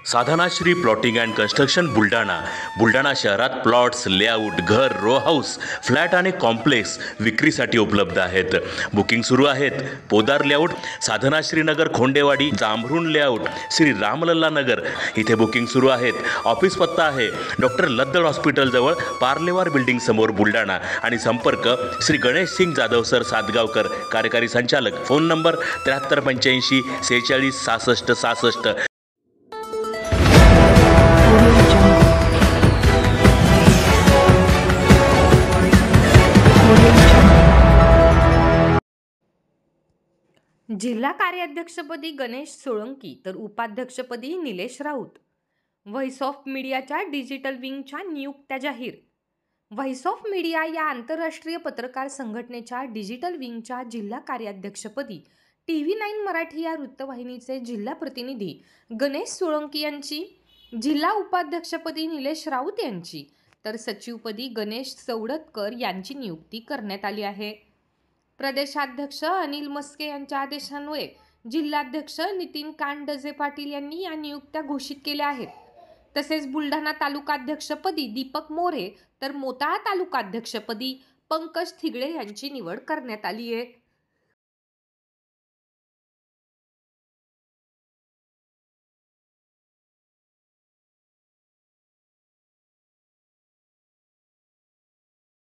Sadhanashri plotting and construction Buldhana शहरात plots, layout, घर, row house, flat आणि कॉम्प्लेक्स विक्रीसाठी उपलब्ध आहेत. बुकिंग सुरू आहेत. पोदार लेआउट, साधनाश्री नगर, खोंडेवाडी, जांभरुण लेआउट, श्री रामलल्ला नगर इथे बुकिंग सुरू आहेत. ऑफिस पत्ता आहे डॉक्टर लद्दड हॉस्पिटल जवळ, पार्लेवार बिल्डिंग समोर, बुलढाणा. आणि संपर्क श्री गणेश सिंग जाधव सर सातगावकर, कार्यकारी संचालक. Phone number 7385 46 66 66. जिल्हा कार्याध्यक्षपदी गणेश सोळंकी तर उपाध्यक्षपदी निलेश राऊत. व्हॉइस ऑफ मीडियाच्या डिजिटल विंगच्या नियुक्त्या जाहीर. व्हॉइस ऑफ मीडिया या आंतरराष्ट्रीय पत्रकार संघटनेच्या डिजिटल विंगच्या जिल्हा कार्याध्यक्षपदी TV9 मराठी या वृत्तवाहिनीचे जिल्हा प्रतिनिधी गणेश सोळंकी यांची, जिल्हा उपाध्यक्षपदी निलेश राऊत यांची तर सचिवपदी गणेश चौडतकर यांची नियुक्ती करण्यात आली आहे. प्रदेशाध्यक्ष अनिल मस्के यांच्या आदेशान्वये जिल्हाध्यक्ष नितीन कांडजे पाटील यांनी या नियुक्त्या घोषित केल्या आहेत. तसेच बुलढाणा तालुकाध्यक्षपदी दीपक मोरे तर मोताळा तालुकाध्यक्षपदी पंकज थिगळे यांची निवड करण्यात आली आहे.